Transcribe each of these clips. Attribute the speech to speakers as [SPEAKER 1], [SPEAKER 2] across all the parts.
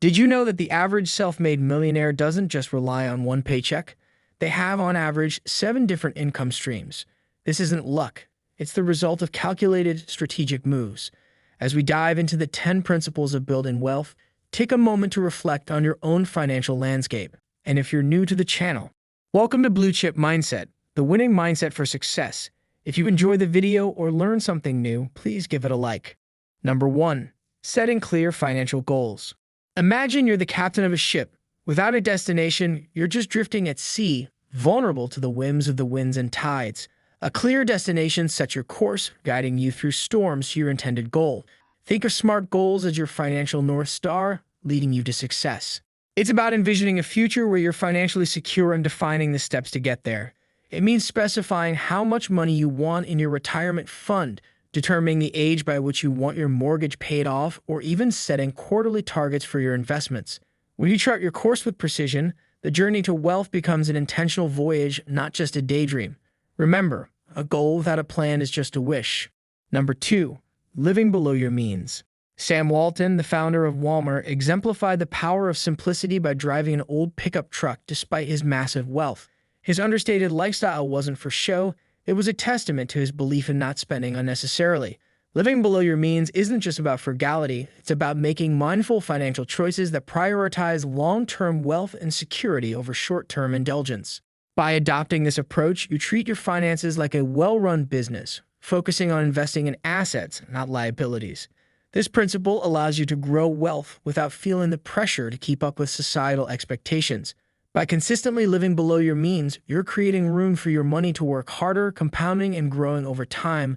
[SPEAKER 1] Did you know that the average self-made millionaire doesn't just rely on one paycheck? They have, on average, 7 different income streams. This isn't luck. It's the result of calculated, strategic moves. As we dive into the 10 principles of building wealth, take a moment to reflect on your own financial landscape. And if you're new to the channel, welcome to Blue Chip Mindset, the winning mindset for success. If you enjoy the video or learn something new, please give it a like. Number 1. Setting clear financial goals. Imagine you're the captain of a ship. Without a destination, you're just drifting at sea, vulnerable to the whims of the winds and tides. A clear destination sets your course, guiding you through storms to your intended goal. Think of SMART goals as your financial North Star, leading you to success. It's about envisioning a future where you're financially secure and defining the steps to get there. It means specifying how much money you want in your retirement fund, determining the age by which you want your mortgage paid off, or even setting quarterly targets for your investments. When you chart your course with precision, the journey to wealth becomes an intentional voyage, not just a daydream. Remember, a goal without a plan is just a wish. Number 2. Living below your means. Sam Walton, the founder of Walmart, exemplified the power of simplicity by driving an old pickup truck despite his massive wealth. His understated lifestyle wasn't for show. It was a testament to his belief in not spending unnecessarily. Living below your means isn't just about frugality, it's about making mindful financial choices that prioritize long-term wealth and security over short-term indulgence. By adopting this approach, you treat your finances like a well-run business, focusing on investing in assets, not liabilities. This principle allows you to grow wealth without feeling the pressure to keep up with societal expectations. By consistently living below your means, you're creating room for your money to work harder, compounding and growing over time,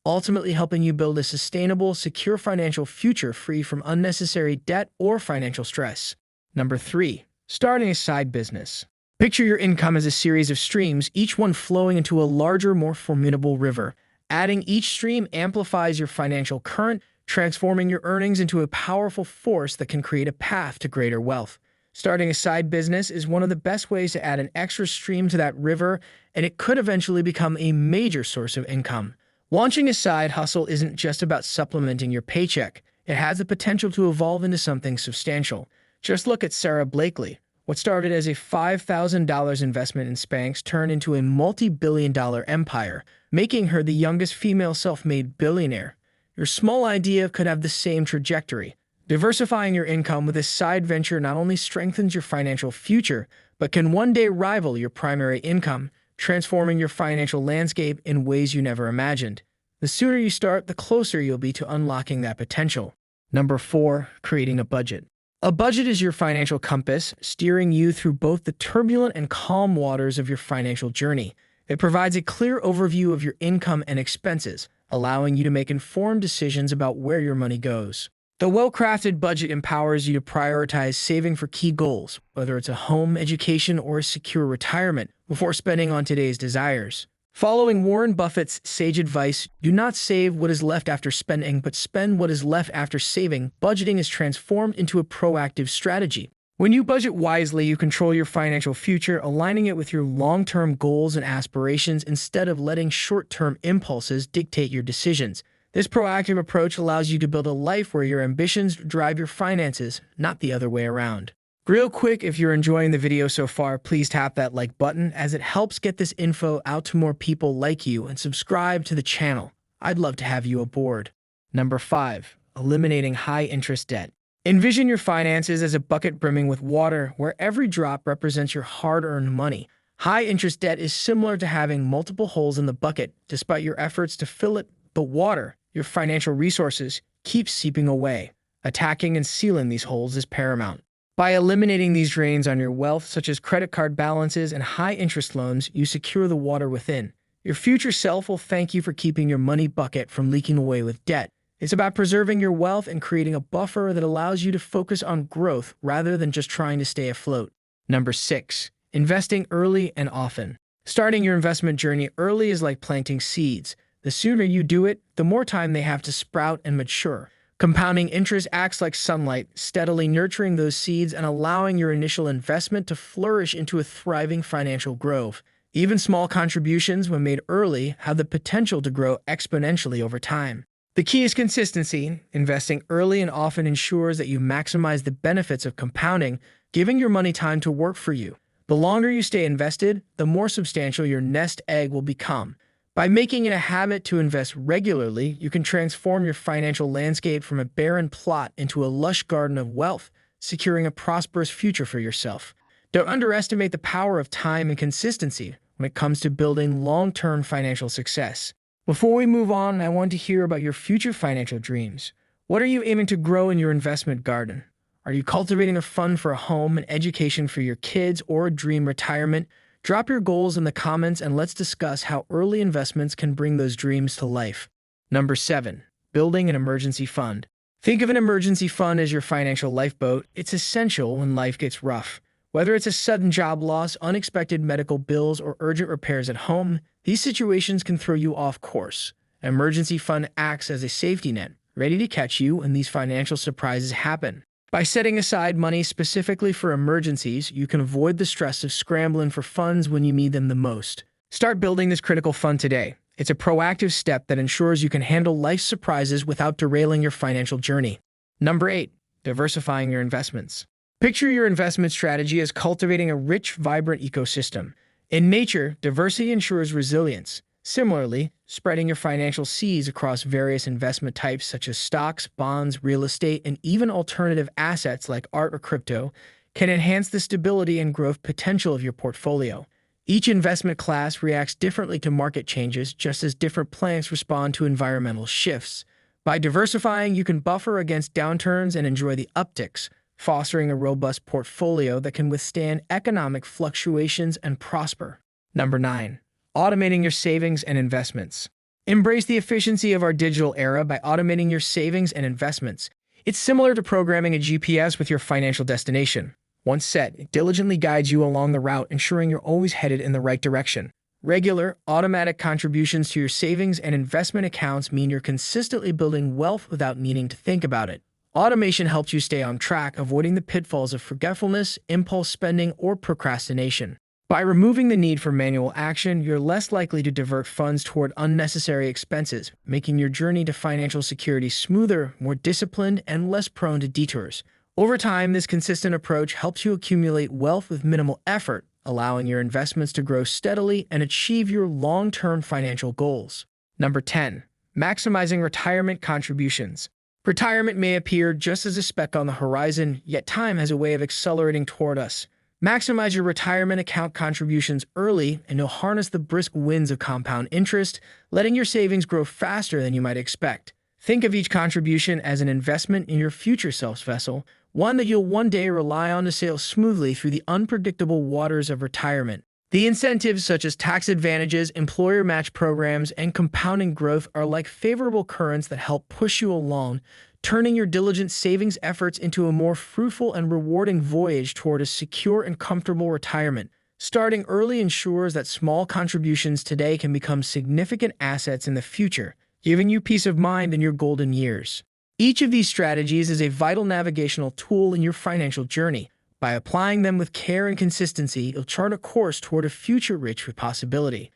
[SPEAKER 1] ultimately helping you build a sustainable, secure financial future free from unnecessary debt or financial stress. Number 3. Starting a side business. Picture your income as a series of streams, each one flowing into a larger, more formidable river. Adding each stream amplifies your financial current, transforming your earnings into a powerful force that can create a path to greater wealth. Starting a side business is one of the best ways to add an extra stream to that river, and it could eventually become a major source of income. Launching a side hustle isn't just about supplementing your paycheck. It has the potential to evolve into something substantial. Just look at Sarah Blakely. What started as a $5,000 investment in Spanx turned into a multi-billion-dollar empire, making her the youngest female self-made billionaire. Your small idea could have the same trajectory. Diversifying your income with a side venture not only strengthens your financial future, but can one day rival your primary income, transforming your financial landscape in ways you never imagined. The sooner you start, the closer you'll be to unlocking that potential. Number 4. Creating a budget. A budget is your financial compass, steering you through both the turbulent and calm waters of your financial journey. It provides a clear overview of your income and expenses, allowing you to make informed decisions about where your money goes. The well-crafted budget empowers you to prioritize saving for key goals, whether it's a home, education, or a secure retirement, before spending on today's desires. Following Warren Buffett's sage advice, do not save what is left after spending, but spend what is left after saving. Budgeting is transformed into a proactive strategy. When you budget wisely, you control your financial future, aligning it with your long-term goals and aspirations instead of letting short-term impulses dictate your decisions. This proactive approach allows you to build a life where your ambitions drive your finances, not the other way around. Real quick, if you're enjoying the video so far, please tap that like button as it helps get this info out to more people like you, and subscribe to the channel. I'd love to have you aboard. Number 5. Eliminating high-interest debt. Envision your finances as a bucket brimming with water, where every drop represents your hard-earned money. High-interest debt is similar to having multiple holes in the bucket. Despite your efforts to fill it, the water, your financial resources, keep seeping away. Attacking and sealing these holes is paramount. By eliminating these drains on your wealth, such as credit card balances and high-interest loans, you secure the water within. Your future self will thank you for keeping your money bucket from leaking away with debt. It's about preserving your wealth and creating a buffer that allows you to focus on growth rather than just trying to stay afloat. Number 6. Investing early and often. Starting your investment journey early is like planting seeds. The sooner you do it, the more time they have to sprout and mature. Compounding interest acts like sunlight, steadily nurturing those seeds and allowing your initial investment to flourish into a thriving financial grove. Even small contributions, when made early, have the potential to grow exponentially over time. The key is consistency. Investing early and often ensures that you maximize the benefits of compounding, giving your money time to work for you. The longer you stay invested, the more substantial your nest egg will become. By making it a habit to invest regularly, you can transform your financial landscape from a barren plot into a lush garden of wealth, securing a prosperous future for yourself. Don't underestimate the power of time and consistency when it comes to building long-term financial success. Before we move on, I want to hear about your future financial dreams. What are you aiming to grow in your investment garden? Are you cultivating a fund for a home, an education for your kids, or a dream retirement? Drop your goals in the comments and let's discuss how early investments can bring those dreams to life. Number 7. Building an emergency fund. Think of an emergency fund as your financial lifeboat. It's essential when life gets rough. Whether it's a sudden job loss, unexpected medical bills, or urgent repairs at home, these situations can throw you off course. An emergency fund acts as a safety net, ready to catch you when these financial surprises happen. By setting aside money specifically for emergencies, you can avoid the stress of scrambling for funds when you need them the most. Start building this critical fund today. It's a proactive step that ensures you can handle life's surprises without derailing your financial journey. Number 8. Diversifying your investments. Picture your investment strategy as cultivating a rich, vibrant ecosystem. In nature, diversity ensures resilience. Similarly, spreading your financial seeds across various investment types such as stocks, bonds, real estate, and even alternative assets like art or crypto can enhance the stability and growth potential of your portfolio. Each investment class reacts differently to market changes, just as different plants respond to environmental shifts. By diversifying, you can buffer against downturns and enjoy the upticks, fostering a robust portfolio that can withstand economic fluctuations and prosper. Number 9. Automating your savings and investments. Embrace the efficiency of our digital era by automating your savings and investments. It's similar to programming a GPS with your financial destination. Once set, it diligently guides you along the route, ensuring you're always headed in the right direction. Regular, automatic contributions to your savings and investment accounts mean you're consistently building wealth without needing to think about it. Automation helps you stay on track, avoiding the pitfalls of forgetfulness, impulse spending, or procrastination. By removing the need for manual action, you're less likely to divert funds toward unnecessary expenses, making your journey to financial security smoother, more disciplined, and less prone to detours. Over time, this consistent approach helps you accumulate wealth with minimal effort, allowing your investments to grow steadily and achieve your long-term financial goals. Number 10. Maximizing retirement contributions. Retirement may appear just as a speck on the horizon, yet time has a way of accelerating toward us. Maximize your retirement account contributions early, and you'll harness the brisk winds of compound interest, letting your savings grow faster than you might expect. Think of each contribution as an investment in your future self's vessel, one that you'll one day rely on to sail smoothly through the unpredictable waters of retirement. The incentives such as tax advantages, employer match programs, and compounding growth are like favorable currents that help push you along, turning your diligent savings efforts into a more fruitful and rewarding voyage toward a secure and comfortable retirement. Starting early ensures that small contributions today can become significant assets in the future, giving you peace of mind in your golden years. Each of these strategies is a vital navigational tool in your financial journey. By applying them with care and consistency, you'll chart a course toward a future rich with possibility.